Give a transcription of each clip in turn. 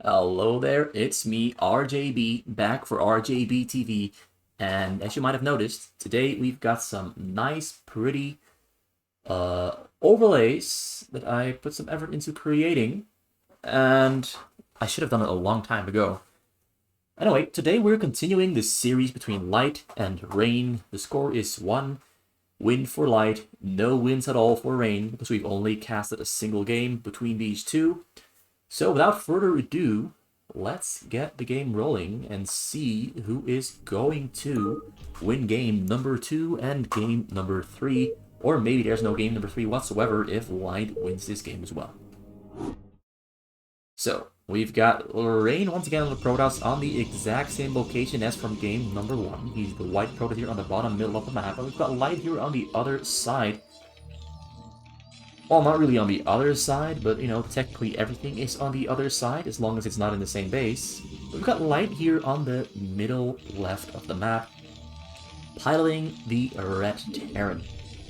Hello there, it's me, RJB, back for RJB TV. And as you might have noticed, today we've got some nice, pretty overlays that I put some effort into creating. And I should have done it a long time ago. Anyway, today we're continuing this series between Light and Rain. The score is 1 win for Light, no wins at all for Rain, because we've only casted a single game between these two. So without further ado, let's get the game rolling and see who is going to win game number 2 and game number 3. Or maybe there's no game number 3 whatsoever if Light wins this game as well. So, we've got Rain once again on the Protoss on the exact same location as from game number 1. He's the white Protoss here on the bottom middle of the map. And we've got Light here on the other side. Well, not really on the other side, but, you know, technically everything is on the other side, as long as it's not in the same base. We've got Light here on the middle left of the map, piloting the Red Terran.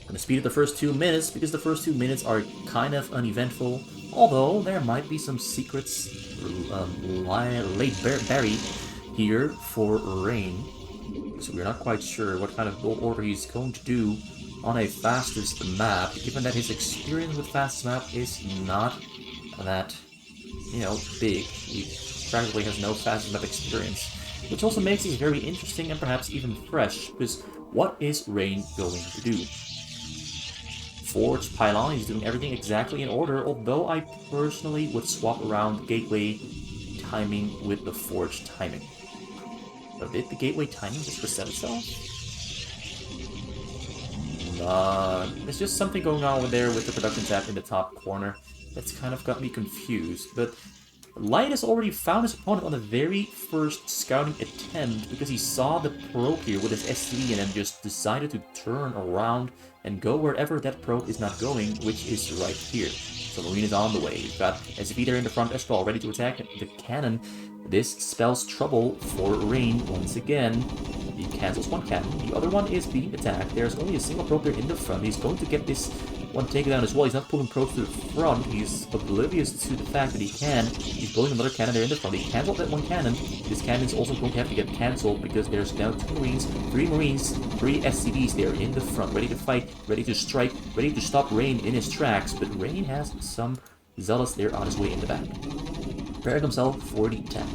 Gonna speed up the first 2 minutes, because the first 2 minutes are kind of uneventful, although there might be some secrets late buried here for Rain. So we're not quite sure what kind of build order he's going to do on a fastest map, given that his experience with fastest map is not that, you know, big. He practically has no fastest map experience, which also makes it very interesting and perhaps even fresh, because what is Rain going to do? Forge Pylon, he's doing everything exactly in order, although I personally would swap around Gateway timing with the Forge timing. But did the Gateway timing just reset itself? There's just something going on over there with the production tab in the top corner that's kind of got me confused, but Light has already found his opponent on the very first scouting attempt because he saw the probe here with his SCV and then just decided to turn around and go wherever that probe is not going, which is right here. So Marine is on the way. You've got SCV there in the front as well, ready to attack the cannon. This spells trouble for Rain once again. He cancels one cannon. The other one is being attacked. There's only a single probe there in the front. He's going to get this one taken down as well. He's not pulling probes to the front. He's oblivious to the fact that he can. He's building another cannon there in the front. He canceled that one cannon. This cannon is also going to have to get cancelled because there's now 2 Marines, 3 Marines, 3 SCVs there in the front, ready to fight, ready to strike, ready to stop Rain in his tracks. But Rain has some Zealots there on his way in the back. Preparing himself for the attack.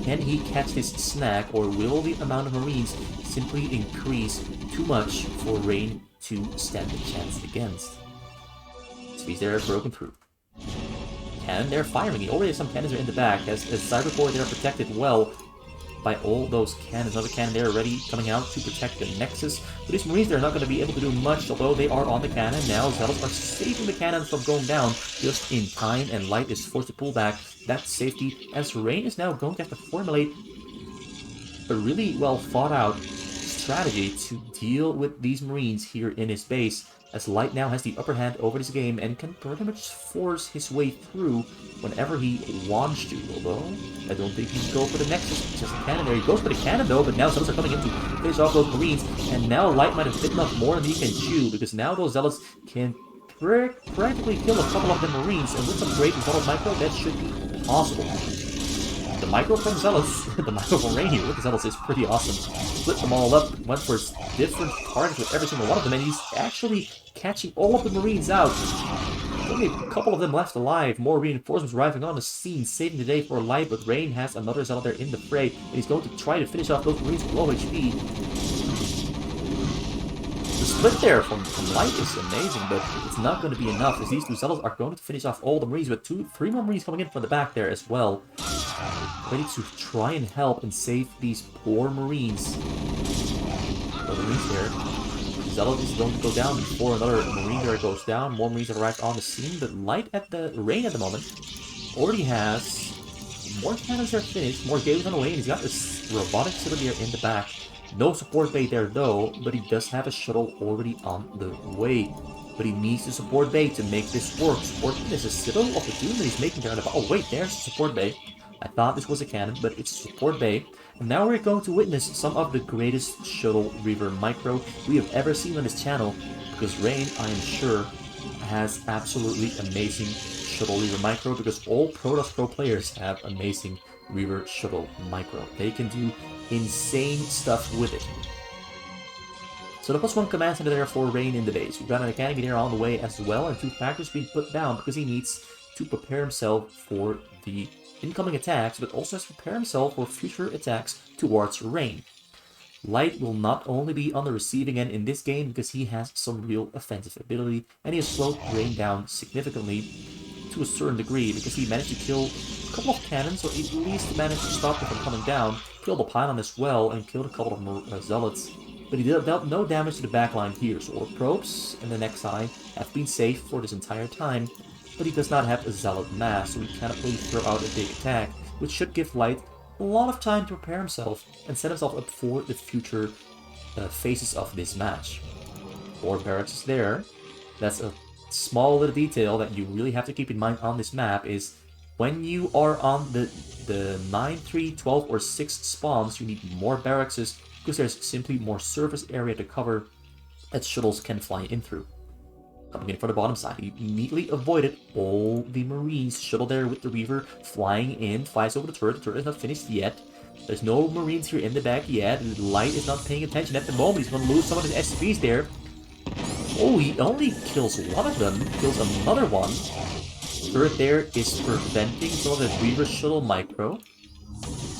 Can he catch this snag, or will the amount of Marines simply increase too much for Rain to stand a chance against? Speeds there broken through. Cannon there firing. He already has some cannons there in the back, as Cybercore there protected well by all those cannons. Another cannon there already coming out to protect the Nexus. But these Marines, they're not going to be able to do much, although they are on the cannon. Now Zealots are saving the cannons from going down just in time, and Light is forced to pull back that safety, as Rain is now going to have to formulate a really well thought out strategy to deal with these Marines here in his base, as Light now has the upper hand over this game and can pretty much force his way through whenever he wants to, although I don't think he'd go for the Nexus. It's just a cannon there. He goes for the cannon though, but now Zealots are coming in to finish off those Marines, and now Light might have bitten off more than he can chew, because now those Zealots can practically kill a couple of the Marines, and with some great Zealot micro, that should be possible. The micro from Zealots, the micro from Rain here with the Zealots is pretty awesome. Split them all up, went for different targets with every single one of them, and he's actually catching all of the Marines out. Only a couple of them left alive. More reinforcements arriving on the scene, saving the day for Light, but Rain has another Zealot there in the fray, and he's going to try to finish off those Marines with low HP. The split there from Light is amazing, but it's not going to be enough, as these 2 Zealots are going to finish off all the Marines, with 3 more Marines coming in from the back there as well, ready to try and help and save these poor Marines. The Marines there. Zealot is going to go down before another Marine there goes down. More Marines have arrived on the scene, but Light at the Rain at the moment already has more cannons are finished, more gates on the way, and he's got this robotic cylinder in the back. No support bay there though, but he does have a shuttle already on the way. But he needs the support bay to make this work. Support bay is a Citadel of the Doom that he's making there. Oh wait, there's the support bay. I thought this was a cannon, but it's a support bay. And now we're going to witness some of the greatest Shuttle Reaver micro we have ever seen on this channel, because Rain, I am sure, has absolutely amazing Shuttle Reaver Micro because all Protoss Pro players have amazing Reaver Shuttle Micro. They can do insane stuff with it. So the +1 command center there for Rain in the base. We've got an Academy there on the way as well, and 2 factors being put down because he needs to prepare himself for the incoming attacks, but also has to prepare himself for future attacks towards Rain. Light will not only be on the receiving end in this game because he has some real offensive ability, and he has slowed Rain down significantly to a certain degree because he managed to kill a couple of cannons, or at least managed to stop them from coming down, killed a pylon as well, and killed a couple of zealots. But he dealt no damage to the backline here, so our probes and the Nexi have been safe for this entire time, but he does not have a zealot mass, so he cannot really throw out a big attack, which should give Light a lot of time to prepare himself and set himself up for the future phases of this match. 4 barracks is there. That's a small little detail that you really have to keep in mind on this map is when you are on the 9, 3, 12, or 6 spawns, you need more barracks because there's simply more surface area to cover that shuttles can fly in through. Coming in from the bottom side, he immediately avoided all the Marines. Shuttle there with the Reaver flying in, flies over the turret is not finished yet. There's no Marines here in the back yet. Light is not paying attention at the moment. He's going to lose some of his SCVs there. Oh, he only kills one of them, kills another one. Turret there is preventing some of the Reaver Shuttle Micro.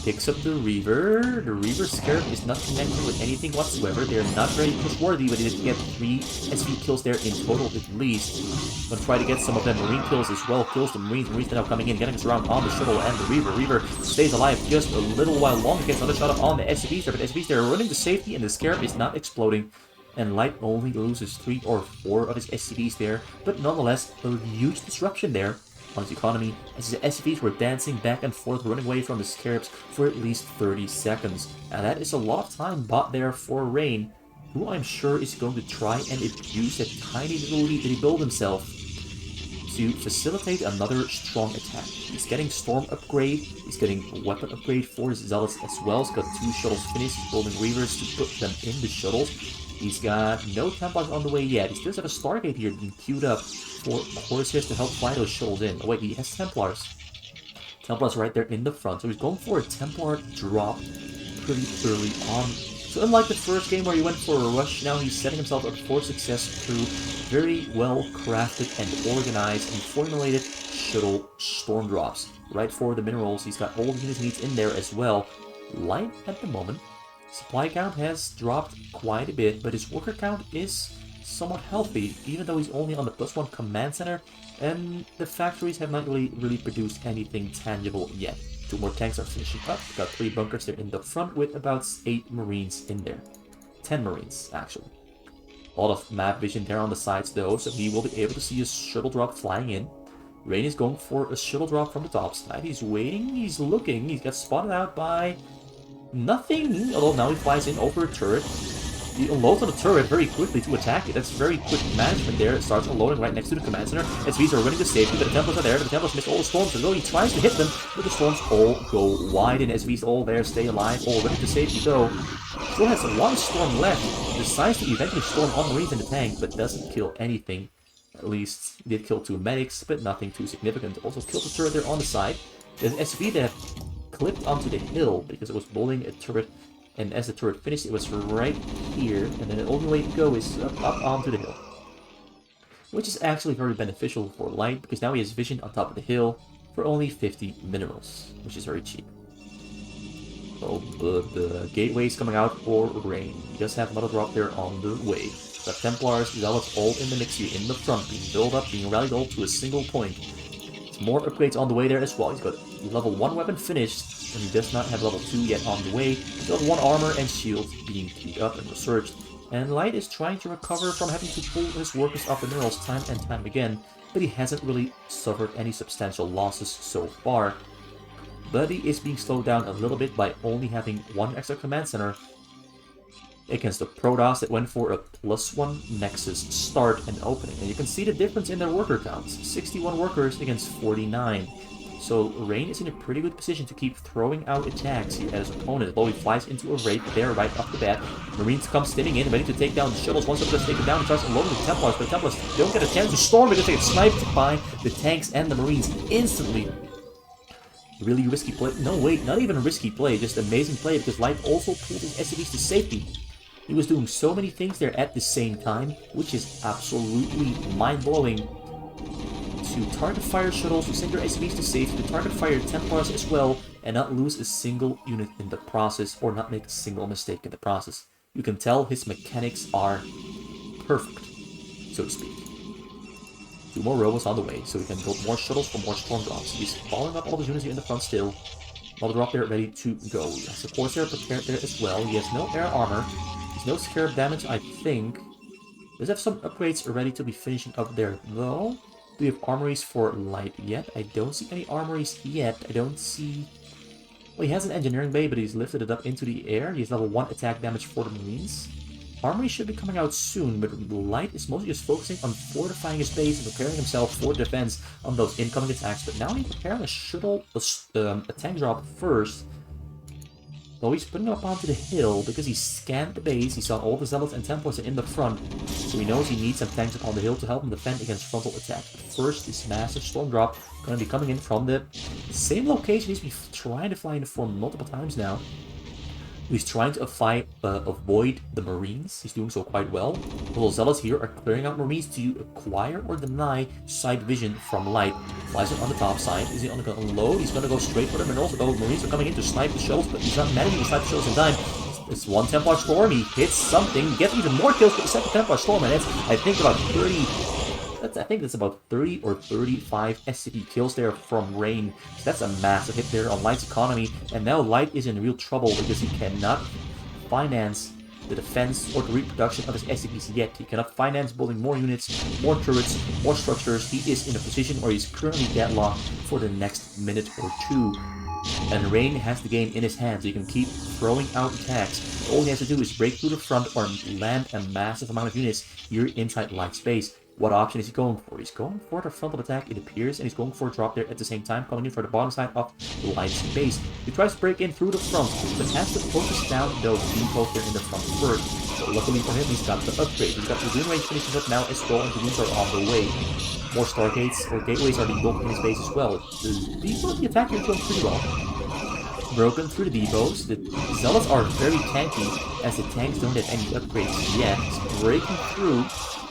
Picks up the Reaver. The Reaver Scarab is not connected with anything whatsoever. They're not very push-worthy, but they did get 3 SV kills there in total at least. Gonna try to get some of them Marine kills as well. Kills the Marines. Marines now coming in, getting us around on the Shuttle and the Reaver. Reaver stays alive just a little while longer. Gets another shot up on the SCVs there, but SCVs there are running to safety and the Scarab is not exploding. And Light only loses 3 or 4 of his SCVs there, but nonetheless, a huge disruption there on his economy, as his SCVs were dancing back and forth, running away from the Scarabs for at least 30 seconds. And that is a lot of time bought there for Rain, who I'm sure is going to try and abuse that tiny little lead that he built himself to facilitate another strong attack. He's getting Storm upgrade, he's getting Weapon upgrade for his Zealots as well. He's got 2 shuttles finished, he's building Reavers to put them in the shuttles. He's got no Templars on the way yet. He still has a Stargate here being queued up for Corsairs to help fly those shuttles in. Oh wait, he has Templars. Templars right there in the front. So he's going for a Templar drop pretty early on. So unlike the first game where he went for a rush, now he's setting himself up for success through very well crafted and organized and formulated shuttle storm drops. Right for the minerals, he's got all the units he needs in there as well. Light at the moment. Supply count has dropped quite a bit, but his worker count is somewhat healthy, even though he's only on the +1 command center, and the factories have not really produced anything tangible yet. 2 more tanks are finishing up. We've got 3 bunkers there in the front with about 8 Marines in there. 10 Marines, actually. A lot of map vision there on the sides though, so he will be able to see a shuttle drop flying in. Rain is going for a shuttle drop from the top side. He's waiting, he's looking, he's got spotted out by nothing, although now he flies in over a turret. He unloads on the turret very quickly to attack it. That's very quick management there. It starts unloading right next to the command center. SVs are running to safety, but the Templars are there. But the Templars miss all the storms. So he tries to hit them, but the storms all go wide, and SVs all there stay alive, all ready to safety though. Still has 1 storm left. Decides to eventually storm on Marines in the tank, but doesn't kill anything. At least he did kill 2 medics, but nothing too significant. Also killed the turret there on the side. There's an SV that clipped onto the hill because it was building a turret, and as the turret finished it was right here, and then the only way to go is up onto the hill, which is actually very beneficial for Light because now he has vision on top of the hill for only 50 minerals, which is very cheap. So the gateway is coming out for Rain. He does have another drop there on the way. The Templars, Zealots all in the mix here in the front, being built up, being rallied all to a single point. More upgrades on the way there as well. He's got level 1 weapon finished, and he does not have level 2 yet on the way. Level 1 armor and shield being queued up and researched. And Light is trying to recover from having to pull his workers off the minerals time and time again, but he hasn't really suffered any substantial losses so far. But he is being slowed down a little bit by only having 1 extra command center against the Protoss that went for a +1 Nexus start and opening. And you can see the difference in their worker counts. 61 workers against 49. So Rain is in a pretty good position to keep throwing out attacks here at his opponent. Although he flies into a Wraith there right off the bat. Marines come steaming in, ready to take down the shuttles. Once they're taken down, he tries to load the Templars, but the Templars don't get a chance to storm because they get sniped by the tanks and the Marines instantly. Really risky play. No, wait, not even a risky play, just amazing play because Light also pulled his SCVs to safety. He was doing so many things there at the same time, which is absolutely mind-blowing. To target fire shuttles, to send your SCVs to safety, to target fire Templars as well, and not lose a single unit in the process, or not make a single mistake in the process. You can tell his mechanics are perfect, so to speak. 2 more robots on the way, so we can build more shuttles for more storm drops. He's following up all the units here in the front still. Another drop there ready to go. He has supports there prepared there as well. He has no air armor. He has no scarab damage, I think. Does have some upgrades ready to be finishing up there, though. Do we have armories for Light yet? I don't see any armories yet. I don't see... Well, he has an engineering bay, but he's lifted it up into the air. He has level 1 attack damage for the Marines. Armory should be coming out soon, but Light is mostly just focusing on fortifying his base and preparing himself for defense on those incoming attacks. But now he's preparing a shuttle, a tank drop first. So he's putting it up onto the hill because he scanned the base, he saw all the Zealots and Templars in the front, so he knows he needs some tanks up on the hill to help him defend against frontal attack. First, this massive storm drop going to be coming in from the same location he's been trying to fly in for multiple times now. He's trying to avoid the Marines. He's doing so quite well. The little Zealots here are clearing out Marines to acquire or deny side vision from Light. Flies it on the top side. Is he going to unload? He's going to go straight for the minerals. Although Marines are coming in to snipe the shells, but he's not managing to snipe the shells in time. It's 1 Templar Storm. He hits something. Gets even more kills with the 2nd Templar Storm. And it's, I think, about 30... I think that's about 30 or 35 SCP kills there from Rain. So that's a massive hit there on Light's economy. And now Light is in real trouble because he cannot finance the defense or the reproduction of his SCPs yet. He cannot finance building more units, more turrets, more structures. He is in a position where he's currently deadlocked for the next minute or 2. And Rain has the game in his hands, so he can keep throwing out attacks. All he has to do is break through the front or land a massive amount of units here inside Light's base. What option is he going for? He's going for the frontal attack, it appears, and he's going for a drop there at the same time, coming in for the bottom side of the Light's base. He tries to break in through the front, but has to focus down those depots there in the front first. So luckily for him, he's got the upgrade. He's got the Dune Range finishing up now as well, and the Dunes are on the way. More Stargates or Gateways are being built in his base as well. The attack here is going pretty well. Broken through the depots. The Zealots are very tanky, as the tanks don't have any upgrades yet. He's breaking through.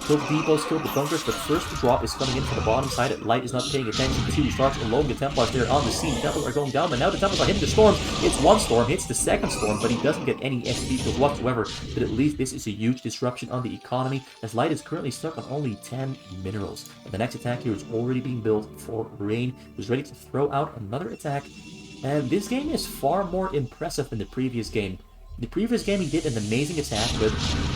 Kill the depots, kill the bunkers, but first the drop is coming in from the bottom side that Light is not paying attention to. He starts alone, the Templars there on the scene. The Templars are going down, but now the Templars are hitting the storms. It's 1 storm, hits the 2nd storm, but he doesn't get any SCP kills whatsoever. But at least this is a huge disruption on the economy, as Light is currently stuck on only 10 minerals. And the next attack here is already being built for Rain, who's ready to throw out another attack. And this game is far more impressive than the previous game. In the previous game he did an amazing attack, but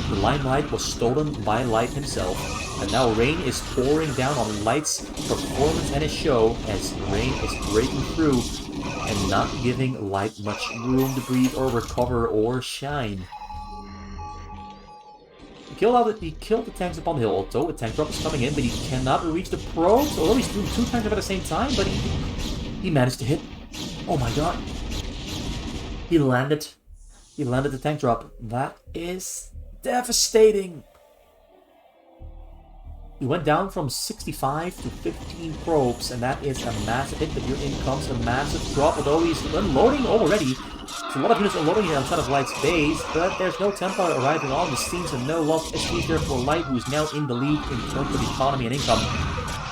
the Limelight was stolen by Light himself. And now Rain is pouring down on Light's performance and his show, as Rain is breaking through and not giving Light much room to breathe or recover or shine. He killed the tanks upon the hill, although a tank drop is coming in, but he cannot reach the probes, although he's doing 2 tank drops at the same time, but he managed to hit. Oh my god. He landed the tank drop. That is devastating. He went down from 65 to 15 probes, and that is a massive hit, but here in comes a massive drop, although he's unloading already. There's a lot of units unloading here outside of Light's base, but there's no Templar arriving on the scene, so no lost SPs there for Light, who is now in the lead in terms of economy and income.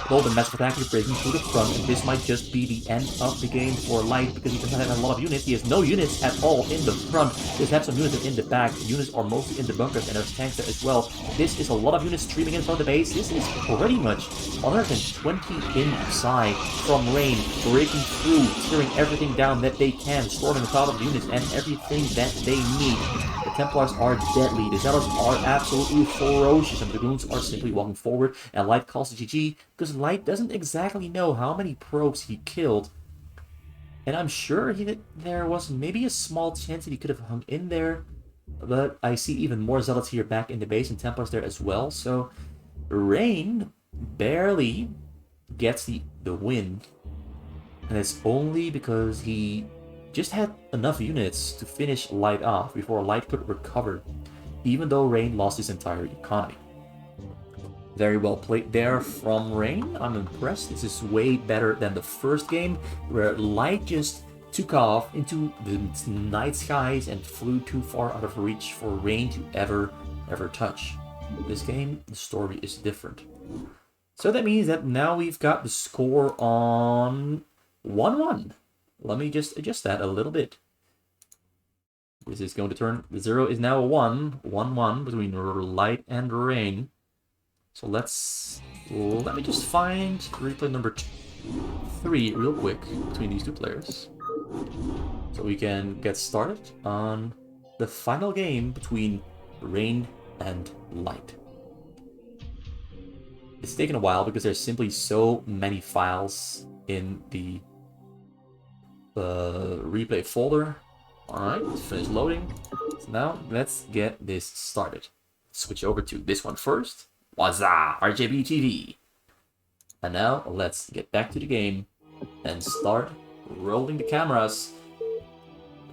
Though the massive attack is breaking through the front, and this might just be the end of the game for Light, because he doesn't have a lot of units. He has no units at all in the front. He does have some units in the back. The units are mostly in the bunkers, and there's tanks there as well. This is a lot of units streaming in from the base. This is pretty much 120 inside from Rain, breaking through, tearing everything down that they can, storming the top of the units and everything that they need. The Templars are deadly. The Zealots are absolutely ferocious, and the Dragoons are simply walking forward, and Light calls the GG, because Light doesn't exactly know how many probes he killed. And I'm sure there was maybe a small chance that he could have hung in there, but I see even more Zealots here back in the base, and Templars there as well, so Rain barely gets the win. And it's only because he just had enough units to finish Light off before Light could recover, even though Rain lost his entire economy. Very well played there from Rain. I'm impressed. This is way better than the first game, where Light just took off into the night skies and flew too far out of reach for Rain to ever touch. This game, the story is different. So that means that now we've got the score on 1-1. Let me just adjust that a little bit. This is going to turn, the 0 is now a 1. 1-1 between Light and Rain. So let me just find replay number 3 real quick between these two players. So we can get started on the final game between Rain and Light. It's taken a while because there's simply so many files in the replay folder. Alright, finish loading. So now let's get this started. Switch over to this one first. Wazza! RJB TV. And now let's get back to the game and start rolling the cameras.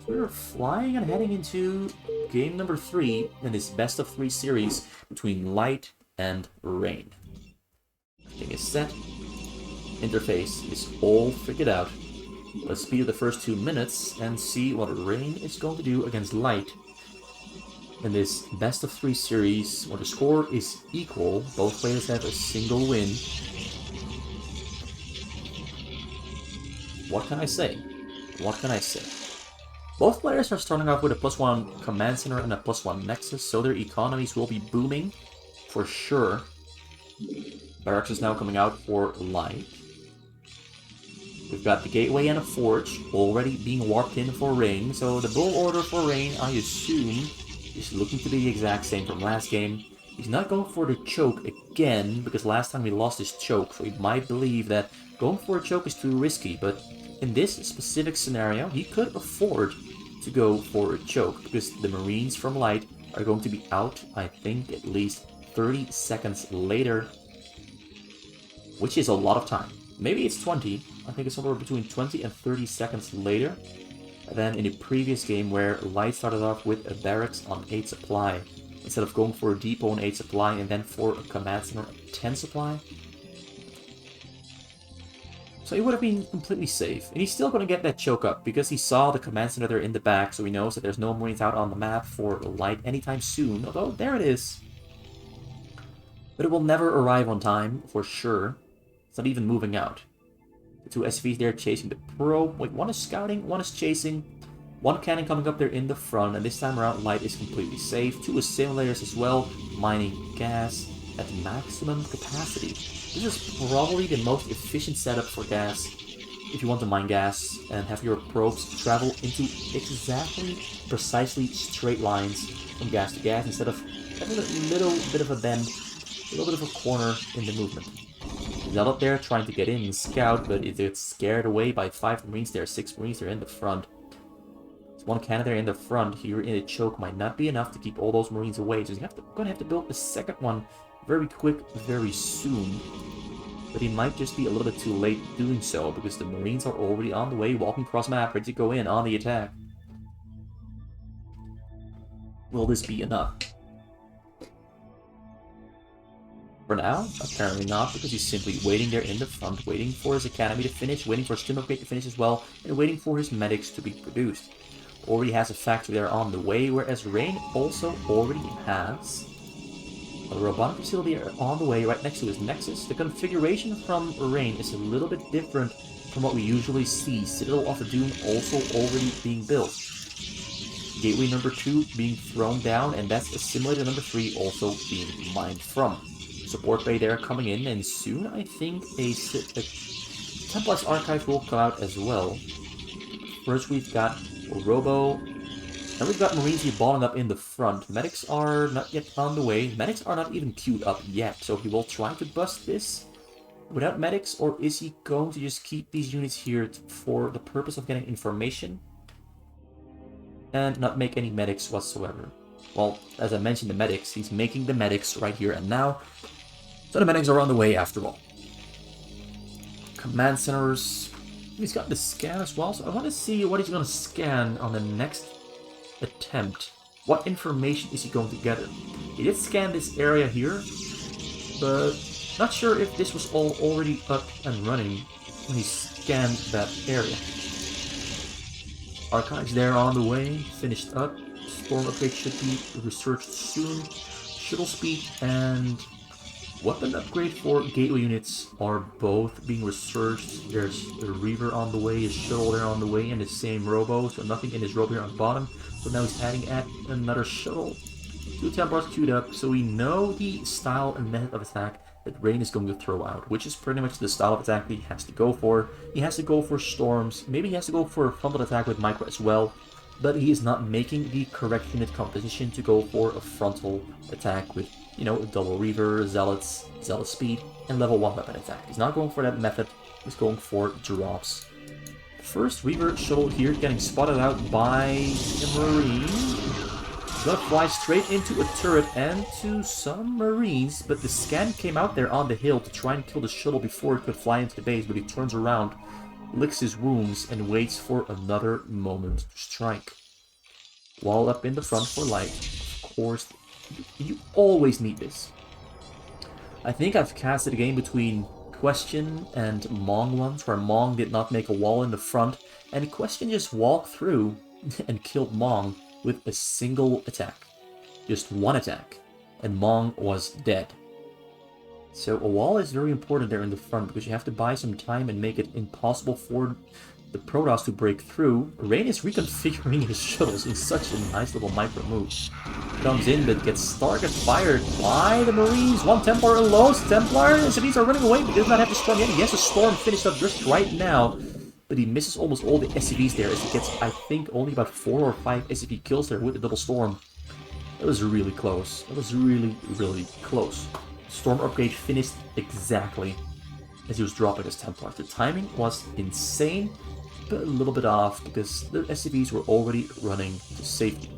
We're flying and heading into game number 3 in this best of 3 series between Light and Rain. Everything is set. Interface is all figured out. Let's speed the first 2 minutes and see what Rain is going to do against Light in this best of 3 series, where the score is equal. Both players have a single win. What can I say? What can I say? Both players are starting off with a +1 command center and a +1 nexus, so their economies will be booming for sure. Barracks is now coming out for Light. We've got the gateway and a forge already being warped in for Rain, so the bull order for Rain, I assume, is looking to be the exact same from last game. He's not going for the choke again, because last time he lost his choke, so he might believe that going for a choke is too risky, but in this specific scenario, he could afford to go for a choke, because the Marines from Light are going to be out, I think, at least 30 seconds later, which is a lot of time. Maybe it's 20, I think it's somewhere between 20 and 30 seconds later than in the previous game where Light started off with a barracks on 8 supply, instead of going for a depot on 8 supply and then for a command center on 10 supply. So he would have been completely safe. And he's still going to get that choke up, because he saw the command center there in the back, so he knows that there's no Marines out on the map for Light anytime soon, although there it is. But it will never arrive on time, for sure. It's not even moving out. The 2 SVs there chasing the probe. Wait, one is scouting, one is chasing. One cannon coming up there in the front, and this time around Light is completely safe. 2 assimilators as well, mining gas at maximum capacity. This is probably the most efficient setup for gas if you want to mine gas and have your probes travel into exactly, precisely straight lines from gas to gas, instead of having a little bit of a bend, a little bit of a corner in the movement. He's out up there trying to get in and scout, but it gets scared away by 5 Marines there, 6 Marines there in the front. There's 1 cannon there in the front. Here in a choke might not be enough to keep all those Marines away, so he's gonna have to build the second one very quick, very soon. But he might just be a little bit too late doing so, because the Marines are already on the way, walking across map, ready to go in on the attack. Will this be enough? For now, apparently not, because he's simply waiting there in the front, waiting for his academy to finish, waiting for his timber upgrade to finish as well, and waiting for his medics to be produced. Already has a factory there on the way, whereas Rain also already has a robotic facility on the way right next to his nexus. The configuration from Rain is a little bit different from what we usually see. Citadel of the Doom also already being built. Gateway number 2 being thrown down, and that's assimilator number 3 also being mined from. Support bay there coming in, and soon I think a Templars Archive will come out as well. First we've got Robo, and we've got Marines here balling up in the front. Medics are not yet on the way. Medics are not even queued up yet, so he will try to bust this without medics, or is he going to just keep these units here for the purpose of getting information and not make any medics whatsoever? Well, as I mentioned, the medics, he's making the medics right here and now. So the medics are on the way after all. Command centers He's got the scan as well, so I want to see what he's going to scan on the next attempt. What information is he going to gather? He did scan this area here, but not sure if this was all already up and running when he scanned that area. Archives there on the way, finished up. Storm upgrade should be researched soon. Shuttle speed and weapon upgrade for gateway units are both being researched. There's a Reaver on the way, a shuttle there on the way, and the same robo, so nothing in his robo here on the bottom. So now he's adding another shuttle. 2 Templars queued up, so we know the style and method of attack that Rain is going to throw out, which is pretty much the style of attack that he has to go for. He has to go for storms, maybe he has to go for a frontal attack with micro as well, but he is not making the correct unit composition to go for a frontal attack with, you know, a double Reaver, Zealots, Zealot speed, and level 1 weapon attack. He's not going for that method, he's going for drops. First Reaver shuttle here getting spotted out by a Marine. Gonna fly straight into a turret and to some Marines, but the scan came out there on the hill to try and kill the shuttle before it could fly into the base, but he turns around, licks his wounds, and waits for another moment to strike. Wall up in the front for light. Of course, you always need this. I think I've casted a game between Question and Mong once, where Mong did not make a wall in the front, and Question just walked through and killed Mong with a single attack. Just one attack, and Mong was dead. So a wall is very important there in the front, because you have to buy some time and make it impossible for the Protoss to break through. Rain is reconfiguring his shuttles in such a nice little micro move. Comes in, but gets target fired by the Marines. One Templar alone. Templar, SCVs are running away, but he does not have the storm yet. He has a storm finished up just right now, but he misses almost all the SCVs there, as he gets, I think, only about 4 or 5 SCV kills there with the double storm. It was really close. It was really, really close. Storm upgrade finished exactly as he was dropping his Templar. The timing was insane, but a little bit off because the SCVs were already running to safety.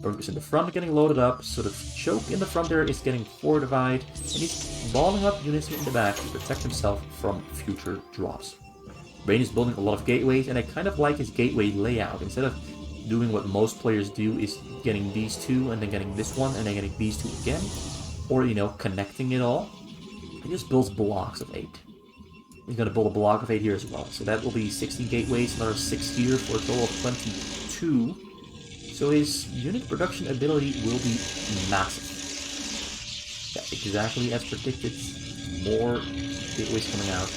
Bunkers in the front are getting loaded up, so the choke in the front there is getting fortified, and he's balling up units in the back to protect himself from future drops. Rain is building a lot of gateways, and I kind of like his gateway layout. Instead of doing what most players do, is getting these two, and then getting this one, and then getting these two again, or, you know, connecting it all, he just builds blocks of 8. He's going to build a block of 8 here as well, so that will be 16 gateways, another 6 here for a total of 22. So his unit production ability will be massive. Yeah, exactly as predicted. More gateways coming out.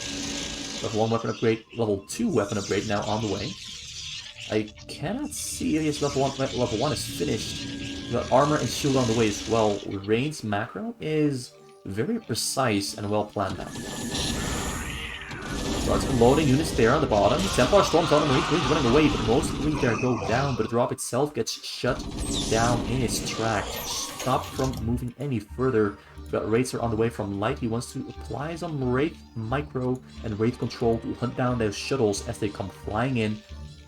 Level 1 weapon upgrade, level 2 weapon upgrade now on the way. I cannot see if his level 1 is finished. The armor and shield on the way as well. Rain's macro is very precise and well planned out. Starts loading units there on the bottom. Templar storms on the Marines running away, but most of the Marines there go down, but the drop itself gets shut down in its tracks. Stopped from moving any further. We've got Wraiths on the way from Light. He wants to apply some Wraith micro and Wraith control to hunt down those shuttles as they come flying in.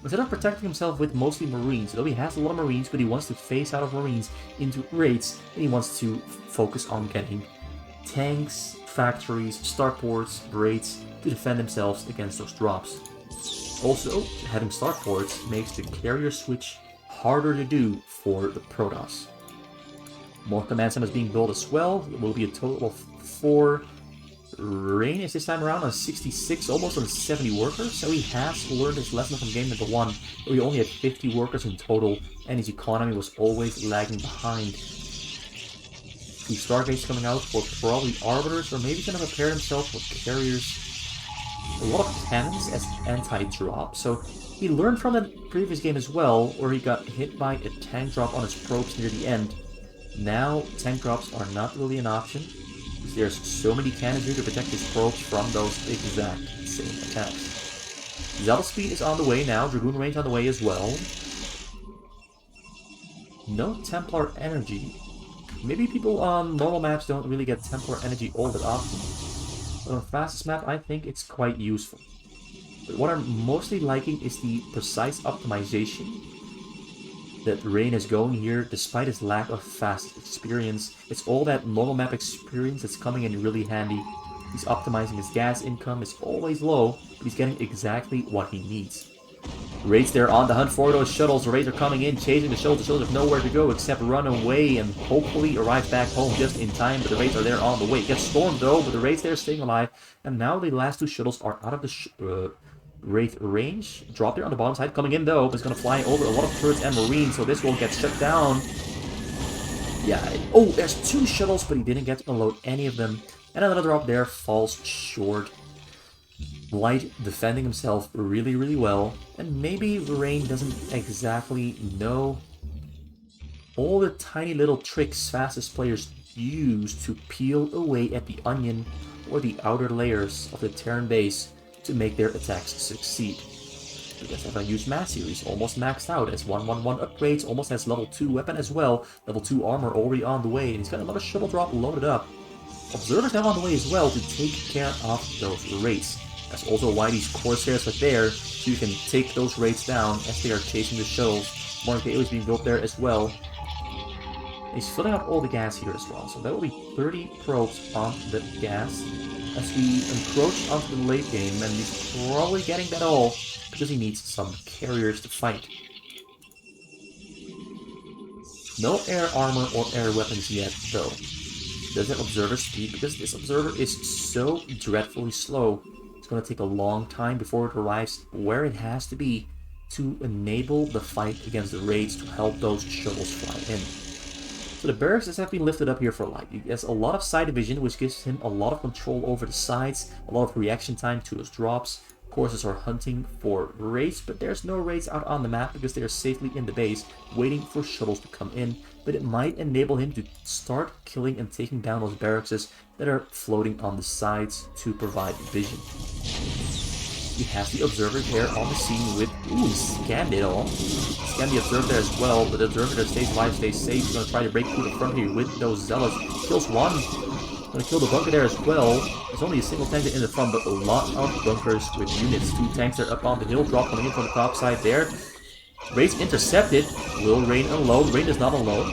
Instead of protecting himself with mostly Marines, though he has a lot of Marines, but he wants to phase out of Marines into Wraiths, and he wants to focus on getting tanks, factories, starports, Wraiths, to defend themselves against those drops. Also, having starports makes the carrier switch harder to do for the Protoss. More command centers being built as well. It will be a total of 4. Rain is this time around on 66, almost on 70 workers, so he has learned his lesson from game number 1, where he only had 50 workers in total, and his economy was always lagging behind. 2 Stargates coming out for probably Arbiters, or maybe he's going to prepare himself for carriers. A lot of cannons as anti-drop, so he learned from the previous game as well, where he got hit by a tank drop on his probes near the end. Now, tank drops are not really an option, because there's so many cannons here to protect his probes from those exact same attacks. Zealot speed is on the way now, Dragoon range on the way as well. No Templar energy. Maybe people on normal maps don't really get Templar energy all that often. But on fastest map, I think it's quite useful. But what I'm mostly liking is the precise optimization that Rain is going here, despite his lack of fast experience. It's all that normal map experience that's coming in really handy. He's optimizing his gas income. It's always low, but he's getting exactly what he needs. Raids there on the hunt for those shuttles. The Raids are coming in, chasing the shuttles. The shuttles have nowhere to go except run away and hopefully arrive back home just in time. But the Raids are there on the way. Gets stormed though, but the Raids there staying alive. And now the last two shuttles are out of the Wraith range. Drop there on the bottom side. Coming in though, but it's going to fly over a lot of turrets and marines. So this will get shut down. Yeah. Oh, there's two shuttles, but he didn't get to unload any of them. And another drop there falls short. Light defending himself really, really well. And maybe Rain doesn't exactly know all the tiny little tricks fastest players use to peel away at the onion or the outer layers of the Terran base to make their attacks succeed. Because if I use Mass Series, almost maxed out as 111 upgrades, almost has level 2 weapon as well, level 2 armor already on the way, and he's got another shuttle drop loaded up. Observers now on the way as well to take care of those raids. That's also why these Corsairs are there, so you can take those raids down as they are chasing the shuttles. More gateways being built there as well. And he's filling up all the gas here as well, so that will be 30 probes on the gas as we encroach onto the late game, and he's probably getting that all because he needs some carriers to fight. No air armor or air weapons yet, though. Doesn't observer speed because this observer is so dreadfully slow. It's going to take a long time before it arrives where it has to be to enable the fight against the raids to help those shuttles fly in. So the barracks have been lifted up here for Light. He has a lot of side vision, which gives him a lot of control over the sides, a lot of reaction time to those drops. Corsairs are hunting for raids, but there's no raids out on the map because they are safely in the base, waiting for shuttles to come in. But it might enable him to start killing and taking down those barracks that are floating on the sides to provide vision. He has the observer there on the scene with... Ooh, he scanned it all. Scanned the observer there as well, but the observer that stays alive, stays safe. He's going to try to break through the front here with those zealots. Kills one. Going to kill the bunker there as well. There's only a single tank in the front, but a lot of bunkers with units. Two tanks are up on the hill, drop coming in from the top side there. Raids intercepted. Will Rain unload? Rain does not unload.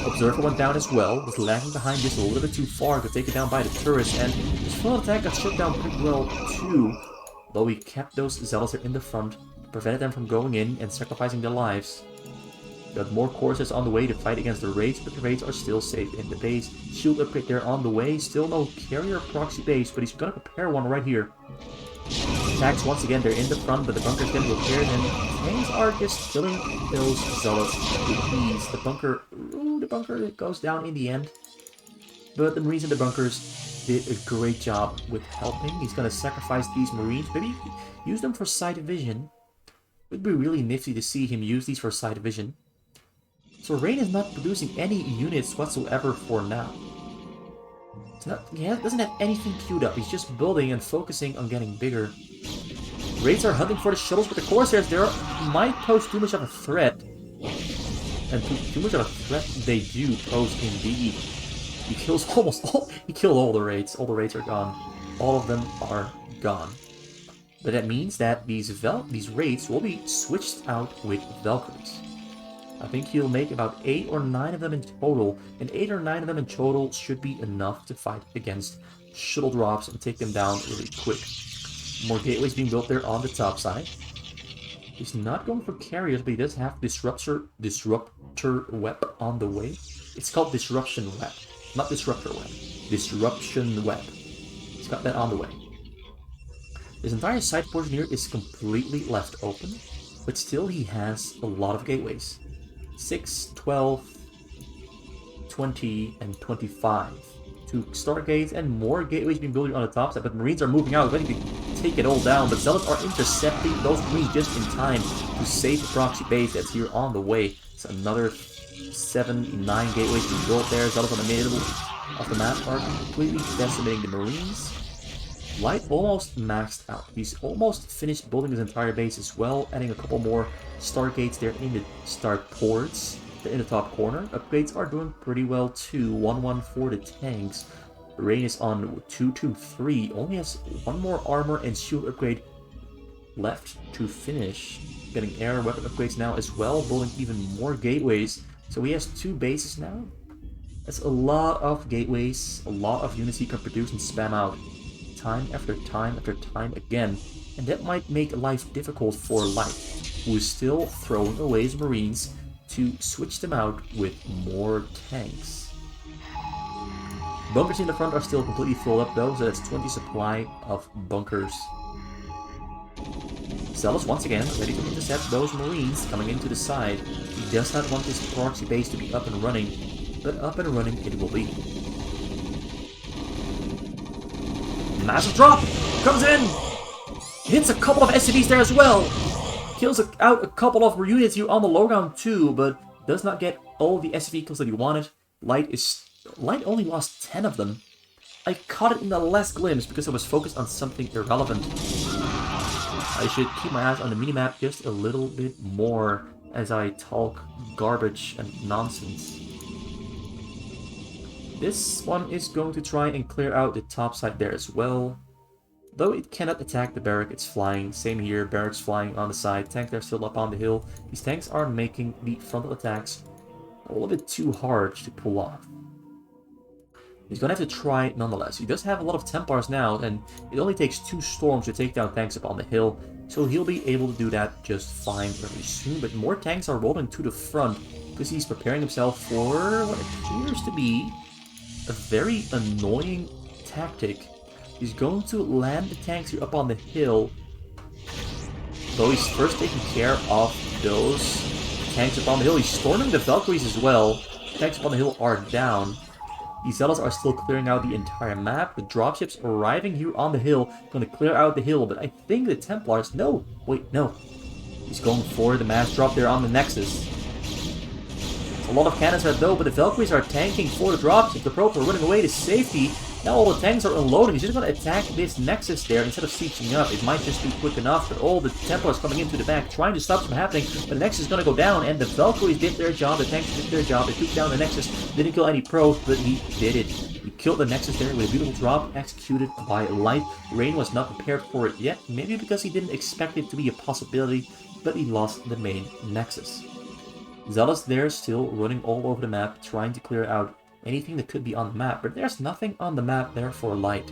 Observer went down as well. Was lagging behind just a little bit too far to take it down by the turrets, and his full attack got shut down pretty well too. Though he kept those zealots in the front, prevented them from going in and sacrificing their lives. Got more Corsairs on the way to fight against the raids, but the raids are still safe in the base. Shield upgrade there on the way. Still no carrier proxy base, but he's gonna prepare one right here. Attacks once again, they're in the front, but the bunker's getting repaired, and tanks are just killing those zealots with ease. The bunker goes down in the end. But the Marines in the bunkers did a great job with helping. He's gonna sacrifice these Marines. Maybe use them for side vision. It would be really nifty to see him use these for side vision. So Rain is not producing any units whatsoever for now. He doesn't have anything queued up. He's just building and focusing on getting bigger. Raids are hunting for the shuttles, but the Corsairs there might pose too much of a threat. And too much of a threat they do pose indeed. He kills almost all. He killed all the raids. All the raids are gone. All of them are gone. But that means that these raids will be switched out with Valkyries. I think he'll make about 8 or 9 of them in total, and 8 or 9 of them in total should be enough to fight against shuttle drops and take them down really quick. More gateways being built there on the top side. He's not going for carriers, but he does have Disruptor Web on the way. It's called Disruption Web, not Disruptor Web. Disruption Web. He's got that on the way. His entire side portion here is completely left open, but still he has a lot of gateways. 6, 12, 20, and 25. 2 stargates and more gateways being built on the top side, but Marines are moving out, ready to take it all down, but Zealots are intercepting those Marines just in time to save the proxy base that's here on the way. It's another 7, 9 gateways being built there. Zealots on the middle of the map are completely decimating the Marines. Light almost maxed out. He's almost finished building his entire base as well, adding a couple more stargates there in the starports. In the top corner. Upgrades are doing pretty well too. 114 the tanks. Rain is on 223. Only has 1 more armor and shield upgrade left to finish. Getting air weapon upgrades now as well. Building even more gateways. So he has 2 bases now. That's a lot of gateways. A lot of units he can produce and spam out. time after time after time again, and that might make life difficult for Light, who is still throwing away his Marines to switch them out with more tanks. Bunkers in the front are still completely filled up though, so that's 20 supply of bunkers. Zealous once again, ready to intercept those Marines coming into the side. He does not want this proxy base to be up and running, but up and running it will be. Massive drop! Comes in! Hits a couple of SCVs there as well! Kills out a couple of units here on the low ground too, but does not get all the SCV kills that he wanted. Light only lost 10 of them. I caught it in the last glimpse because I was focused on something irrelevant. I should keep my eyes on the minimap just a little bit more as I talk garbage and nonsense. This one is going to try and clear out the top side there as well. Though it cannot attack the barrack, it's flying. Same here, barracks flying on the side. Tanks are still up on the hill. These tanks are making the frontal attacks a little bit too hard to pull off. He's gonna have to try it nonetheless. He does have a lot of Templars now, and it only takes 2 storms to take down tanks up on the hill, so he'll be able to do that just fine very soon. But more tanks are rolling to the front because he's preparing himself for what appears to be a very annoying tactic. He's going to land the tanks here up on the hill, though he's first taking care of those tanks up on the hill. He's storming the Valkyries as well. Tanks up on the hill are down. The Zealots are still clearing out the entire map. The dropships arriving here on the hill, going to clear out the hill, but I think the Templars... No! Wait, no. He's going for the mass drop there on the Nexus. A lot of cannons are though, but the Valkyries are tanking for the dropships. The probes are running away to safety. Now all the tanks are unloading. He's just going to attack this Nexus there instead of sieging up. It might just be quick enough, but all the Templars coming into the back, trying to stop it from happening. But the Nexus is going to go down, and the Valkyries did their job. The tanks did their job. They took down the Nexus. Didn't kill any probes, but he did it. He killed the Nexus there with a beautiful drop, executed by Light. Rain was not prepared for it yet, maybe because he didn't expect it to be a possibility, but he lost the main Nexus. Zealous there still running all over the map, trying to clear out anything that could be on the map, but there's nothing on the map there for Light.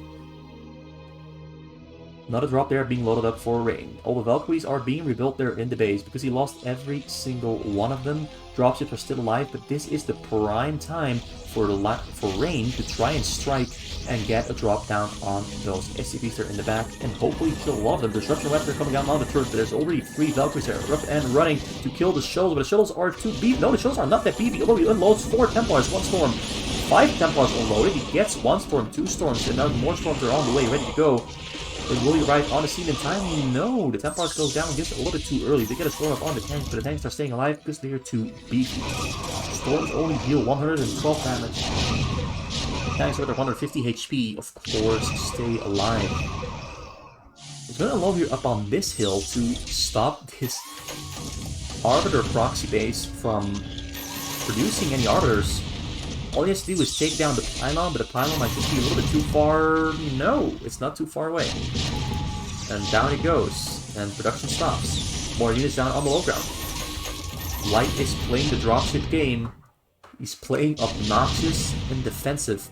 Not a drop there being loaded up for Rain. All the Valkyries are being rebuilt there in the base because he lost every single one of them. Dropships are still alive, but this is the prime time for Rain to try and strike and get a drop down on those SCVs there in the back and hopefully kill a lot of them. Disruption weapons are coming down on the turret, but there's already 3 Valkyries there up and running to kill the shuttles, but the shuttles are too beefy. No, the shuttles are not that beefy, although he unloads 4 Templars, 1 storm. 5 Templars unloaded, he gets 1 storm, 2 storms, and now more storms are on the way, ready to go. But will he arrive on the scene in time? No, the Templars go down just a little bit too early. They get a storm up on the tanks, but the tanks are staying alive because they are too beefy. Storms only deal 112 damage. Tanks with 150 HP, of course, stay alive. He's gonna load here up on this hill to stop this Arbiter proxy base from producing any Arbiters. All he has to do is take down the pylon, but the pylon might just be a little bit too far. No, it's not too far away. And down it goes, and production stops. More units down on the low ground. Light is playing the dropship game. He's playing obnoxious and defensive.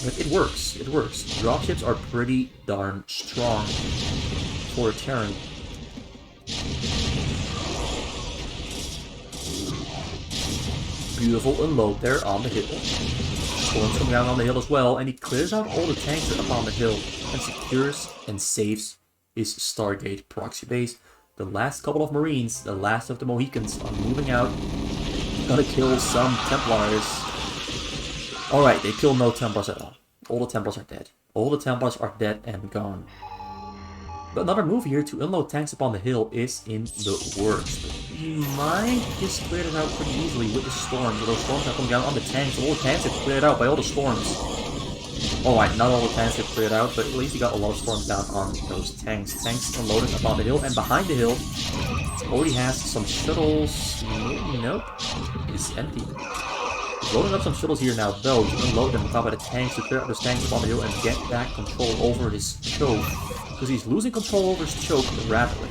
But it works, it works. Dropships are pretty darn strong for a Terran. Beautiful unload there on the hill. Storms coming down on the hill as well, and he clears out all the tanks that are up on the hill and secures and saves his Stargate proxy base. The last couple of Marines, the last of the Mohicans, are moving out. Gonna kill some Templars. Alright, they kill no Templars at all. All the Templars are dead. All the Templars are dead and gone. But another move here to unload tanks upon the hill is in the works. But you might just clear it out pretty easily with the storms. Those storms are coming down on the tanks. All the tanks get cleared out by all the storms. Alright, not all the tanks get cleared out, but at least he got a lot of storms down on those tanks. Tanks unloading upon the hill, and behind the hill, already has some shuttles. Nope, it's empty. He's loading up some shuttles here now, though, to unload them on top of the tanks, to clear out those tanks upon the hill and get back control over his choke. Because he's losing control over his choke rapidly.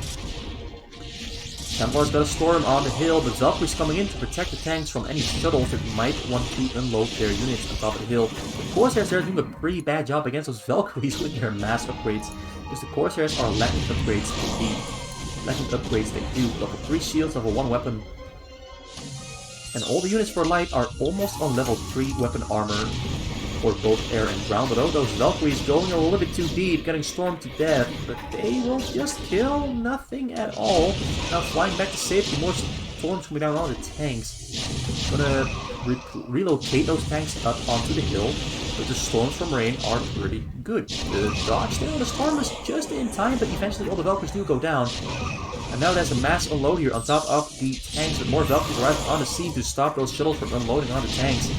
Templar's got a storm on the hill, but Valkyrie's coming in to protect the tanks from any shuttles that might want to unload their units on top of the hill. The Corsairs are doing a pretty bad job against those Valkyries with their mass upgrades, because the Corsairs are lacking upgrades indeed. Lacking upgrades they do. Level 3 shields, level 1 weapon. And all the units for light are almost on level 3 weapon armor for both air and ground. Although those Valkyries going a little bit too deep, getting stormed to death, but they will just kill nothing at all. Now flying back to safety, more storms coming down on the tanks. Gonna relocate those tanks up onto the hill, but the storms from Rain are pretty good. The dodge there on the storm is just in time, but eventually all the Valkyries do go down. And now there's a mass unload here on top of the tanks, with more Valkyries arriving on the scene to stop those shuttles from unloading on the tanks.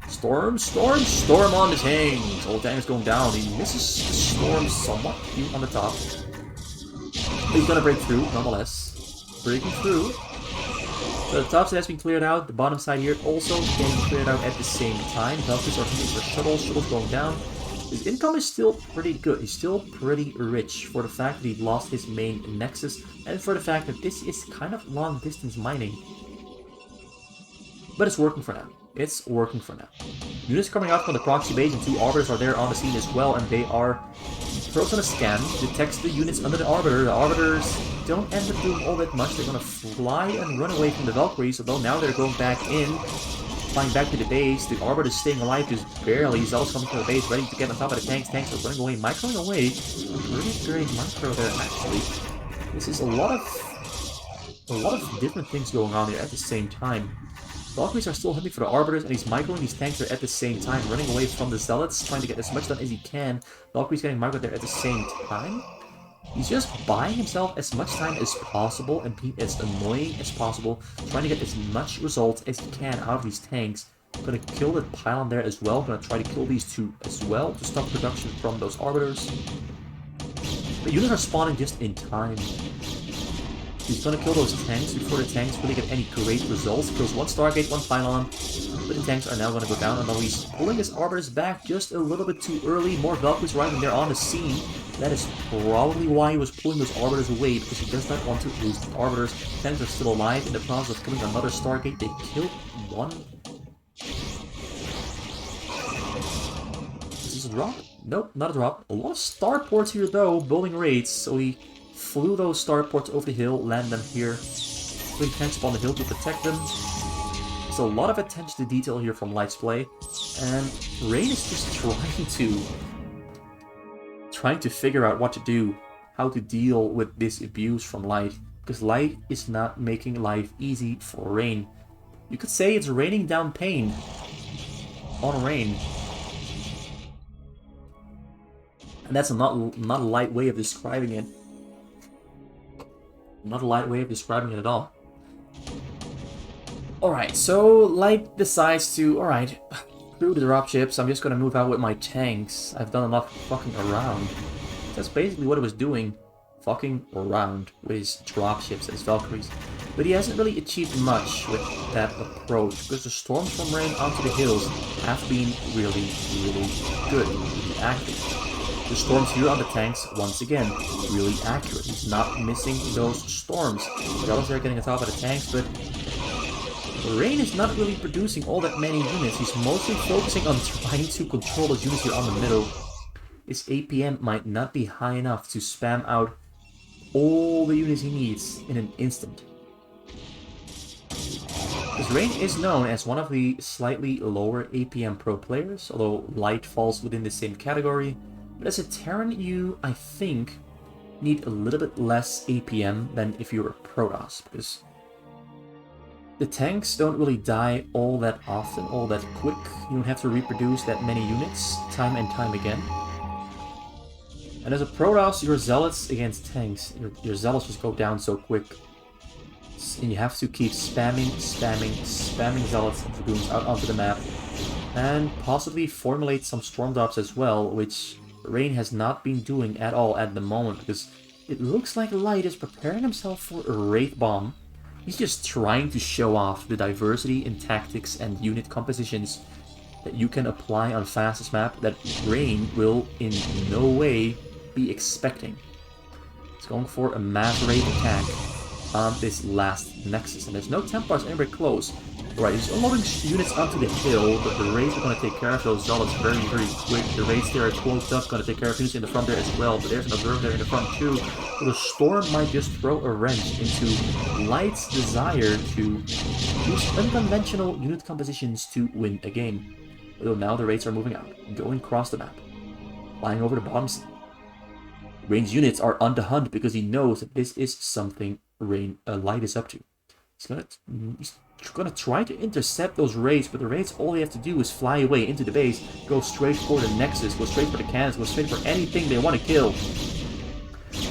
Storm, storm, storm on the tanks! All the tanks going down. He misses the storm somewhat on the top. But he's gonna break through, nonetheless. Breaking through. So the top side has been cleared out, the bottom side here also getting cleared out at the same time. Valkyries are hitting for shuttles going down. His income is still pretty good. He's still pretty rich for the fact that he lost his main nexus, and for the fact that this is kind of long distance mining. But it's working for now. It's working for now. Units coming out from the proxy base and 2 arbiters are there on the scene as well, and they are first on a scan, detects the units under the arbiter. The arbiters don't end up doing all that much. They're gonna fly and run away from the Valkyries, although now they're going back in. Flying back to the base, the Arbiter is staying alive just barely. Zealous coming from the base, ready to get on top of the tanks. Tanks are running away, microing away. Pretty great micro there, actually. This is a lot of different things going on here at the same time. Valkyries are still hunting for the Arbiters, and he's microing these tanks there at the same time, running away from the Zealots, trying to get as much done as he can. Valkyrie's getting microed there at the same time. He's just buying himself as much time as possible and being as annoying as possible, trying to get as much results as he can out of these tanks. Gonna kill the pylon there as well, gonna try to kill these 2 as well to stop production from those Arbiters. The units are spawning just in time. He's gonna kill those tanks before the tanks really get any great results. Kills 1 Stargate, 1 pylon, but the tanks are now gonna go down, and now he's pulling his Arbiters back just a little bit too early. More Valkyries arriving there on the scene. That is probably why he was pulling those Arbiters away, because he does not want to lose the Arbiters. Tanks are still alive in the process of killing another Stargate. They killed 1. Is this a drop? Nope, not a drop. A lot of starports here though, building raids, so he flew those starports over the hill, land them here. Putting tanks up on the hill to protect them. There's a lot of attention to detail here from Light's play, and Rain is just trying to figure out what to do, how to deal with this abuse from Light, because Light is not making life easy for Rain. You could say it's raining down pain on Rain. And that's not a light way of describing it. Not a light way of describing it at all. Alright, so Light decides to, alright, through the dropships, I'm just gonna move out with my tanks. I've done enough fucking around. That's basically what it was doing. Fucking around with his dropships, his Valkyries. But he hasn't really achieved much with that approach, because the storms from Rain onto the hills have been really, really good, really active. The storms here on the tanks, once again, really accurate. He's not missing those storms. The others are getting on top of the tanks, but Rain is not really producing all that many units. He's mostly focusing on trying to control those units here on the middle. His APM might not be high enough to spam out all the units he needs in an instant. Because Rain is known as one of the slightly lower APM pro players, although Light falls within the same category. But as a Terran, you, I think, need a little bit less APM than if you're a Protoss, because the tanks don't really die all that often, all that quick. You don't have to reproduce that many units time and time again. And as a Protoss, your Zealots against tanks, your Zealots just go down so quick. And you have to keep spamming Zealots and Dragoons out onto the map. And possibly formulate some Storm Drops as well, which Rain has not been doing at all at the moment, because it looks like Light is preparing himself for a Wraith Bomb. He's just trying to show off the diversity in tactics and unit compositions that you can apply on fastest map that Rain will in no way be expecting. He's going for a mass raid attack. on this last Nexus. And there's no Templars anywhere close. Right, he's unloading units onto the hill, but the raids are going to take care of those zealots very, very quick. The raids there are closed up, going to take care of units in the front there as well, but there's an observer there in the front too. So the Storm might just throw a wrench into Light's desire to use unconventional unit compositions to win a game. Although now the raids are moving out, going across the map, flying over the bottom side. Rain's units are on the hunt because he knows that this is something Light is up to. He's gonna try to intercept those raids, but the raids, all they have to do is fly away into the base, go straight for the Nexus, go straight for the cannons, go straight for anything they want to kill.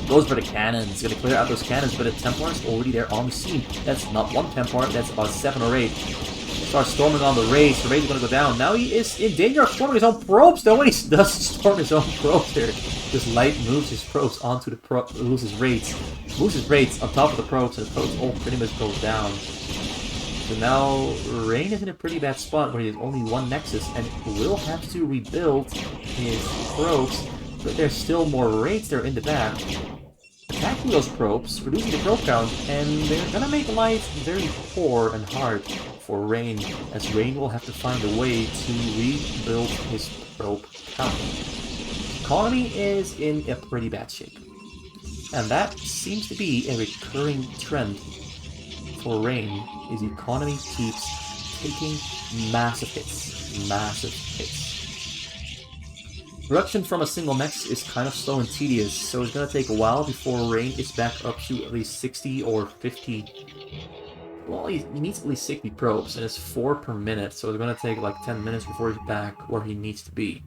Goes for the cannons, gonna clear out those cannons, but the Templar's already there on the scene. That's not one Templar, that's about 7 or 8. Starts storming on the raids, the raids are gonna go down. Now he is in danger of storming his own probes, though when he does storm his own probes here. This Light moves his probes onto the moves his raids on top of the probes, and the probes all pretty much go down. So now Rain is in a pretty bad spot where he has only one Nexus and will have to rebuild his probes, but there's still more raids there in the back. Attacking those probes, reducing the probe count, and they're gonna make life very poor and hard for Rain, as Rain will have to find a way to rebuild his probe count. Economy is in a pretty bad shape, and that seems to be a recurring trend for Rain. His economy keeps taking massive hits. Production from a single Nexus is kind of slow and tedious, so it's gonna take a while before Rain is back up to at least 60 or 50. Well, he needs at least 60 probes, and it's 4 per minute, so it's gonna take like 10 minutes before he's back where he needs to be.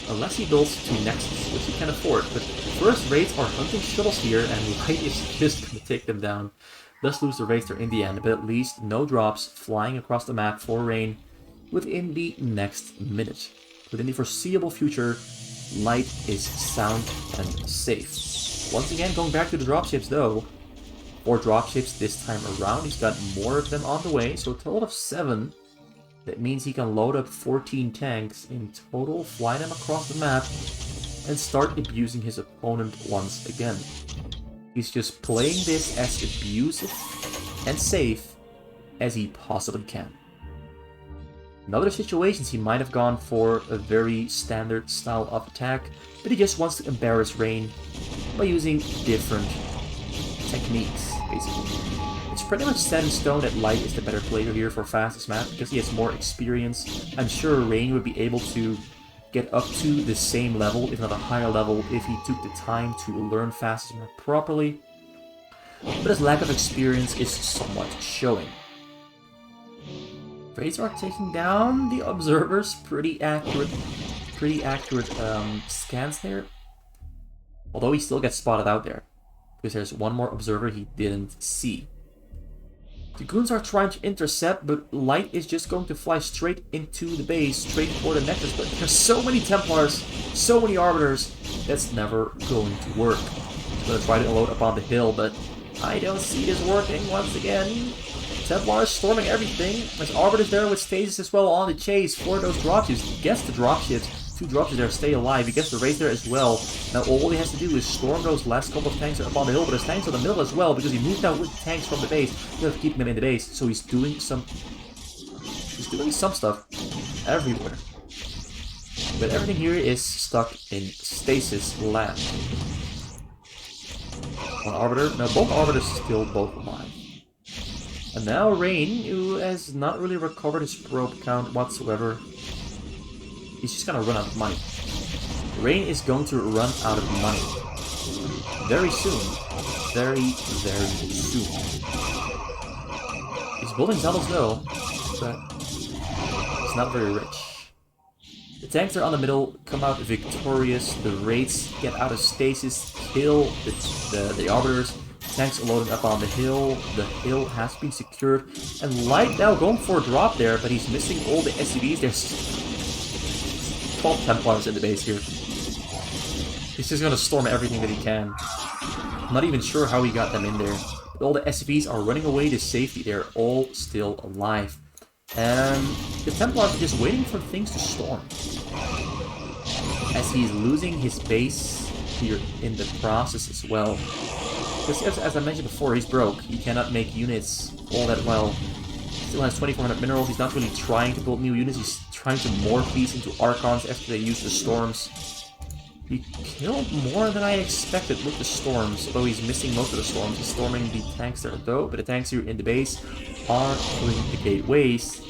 Unless he builds 2 Nexus, which he can afford, but first raids are hunting shuttles here, and Light is just gonna take them down. Thus lose the raids there in the end, but at least no drops flying across the map for Rain within the next minute. Within the foreseeable future, Light is sound and safe. Once again, going back to the dropships though, 4 dropships this time around. He's got more of them on the way, so a total of 7. That means he can load up 14 tanks in total, fly them across the map, and start abusing his opponent once again. He's just playing this as abusive and safe as he possibly can. In other situations, he might have gone for a very standard style of attack, but he just wants to embarrass Rain by using different techniques, basically. It's pretty much set in stone that Light is the better player here for fastest map because he has more experience. I'm sure Rain would be able to get up to the same level, if not a higher level, if he took the time to learn fastest map properly. But his lack of experience is somewhat showing. Raids are taking down the observers, pretty accurate scans there. Although he still gets spotted out there, because there's one more observer he didn't see. The goons are trying to intercept, but Light is just going to fly straight into the base, straight for the Nexus. But there's so many Templars, so many Arbiters, that's never going to work. He's going to try to unload upon the hill, but I don't see this working once again. Templars storming everything. There's Arbiters there with stasis as well on the chase for those dropships. He gets the dropships. 2 dropships there, stay alive. He gets the raid there as well. Now all he has to do is storm those last couple of tanks up on the hill, but there's tanks on the middle as well because he moved out with tanks from the base. You have to keep them in the base, so he's doing some stuff everywhere. But everything here is stuck in stasis land. One Arbiter, no, both Arbiters still both alive. And now Rain, who has not really recovered his probe count whatsoever, he's just gonna run out of money. Rain is going to run out of money. Very soon. Very, very soon. He's building Zealots though, but he's not very rich. The tanks are on the middle, come out victorious. The raids get out of stasis, kill the Arbiters. Tanks are loaded up on the hill. The hill has been secured. And Light now going for a drop there, but he's missing all the SCVs. There's 12 Templars in the base here. He's just gonna storm everything that he can. I'm not even sure how he got them in there. But all the SCVs are running away to safety. They're all still alive. And the Templars are just waiting for things to storm. As he's losing his base here in the process as well. Because as I mentioned before, he's broke. He cannot make units all that well. Still has 2,400 minerals. He's not really trying to build new units. He's trying to morph these into Archons after they use the Storms. He killed more than I expected with the Storms, although he's missing most of the Storms. He's storming the tanks there though, but the tanks here in the base are killing the gateways.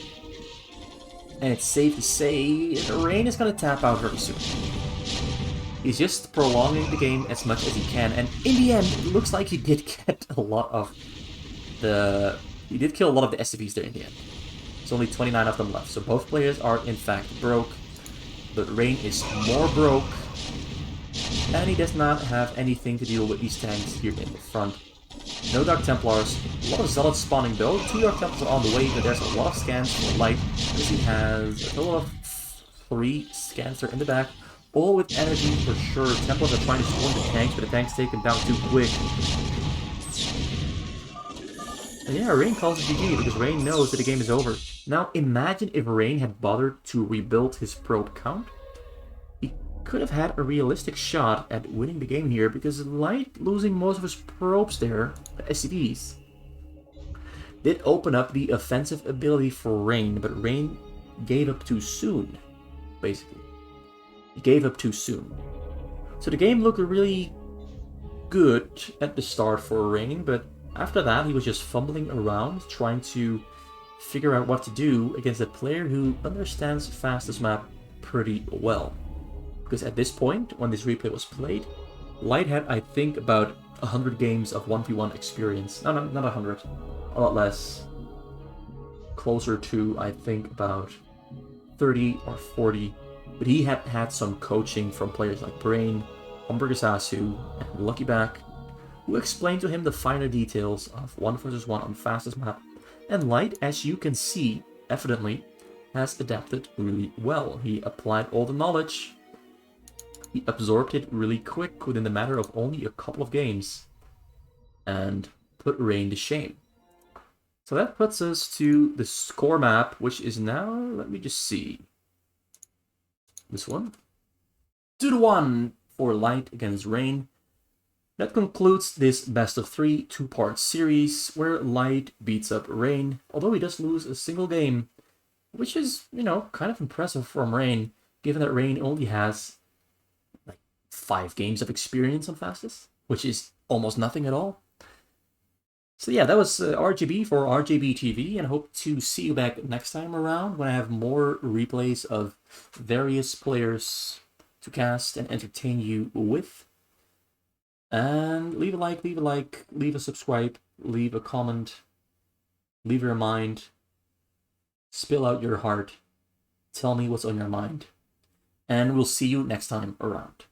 And it's safe to say the Rain is going to tap out very soon. He's just prolonging the game as much as he can, and in the end, it looks like he did get a lot of the... He did kill a lot of the SCVs there in the end. There's only 29 of them left, so both players are in fact broke. But Rain is more broke, and he does not have anything to deal with these tanks here in the front. No Dark Templars, a lot of Zealots spawning though. 2 Dark Templars are on the way, but there's a lot of scans for Light, because he has a total of 3 scans there in the back. All with energy for sure. Templars are trying to storm the tanks, but the tanks take them down too quick. And yeah, Rain calls it GG because Rain knows that the game is over. Now imagine if Rain had bothered to rebuild his probe count. He could have had a realistic shot at winning the game here because Light losing most of his probes there, the SCVs, did open up the offensive ability for Rain, but Rain gave up too soon, basically. He gave up too soon. So the game looked really good at the start for Rain, but after that he was just fumbling around trying to figure out what to do against a player who understands Fastest Map pretty well. Because at this point, when this replay was played, Light had, I think, about 100 games of 1v1 experience. No, not 100. A lot less. Closer to, I think, about 30 or 40. But he had had some coaching from players like Brain, Homburger Sasu, and Lucky Back, who explained to him the finer details of 1 vs 1 on Fastest Map. And Light, as you can see, evidently, has adapted really well. He applied all the knowledge. He absorbed it really quick within the matter of only a couple of games. And put Rain to shame. So that puts us to the score map, which is now, let me just see. This one. 2-1 for Light against Rain. That concludes this best of 3 2-part series where Light beats up Rain, although he does lose a single game, which is, you know, kind of impressive from Rain, given that Rain only has like 5 games of experience on Fastest, which is almost nothing at all. So yeah, that was RGB for RGB TV, and I hope to see you back next time around when I have more replays of various players to cast and entertain you with. And leave a like, leave a subscribe, leave a comment, leave your mind, spill out your heart, tell me what's on your mind, and we'll see you next time around.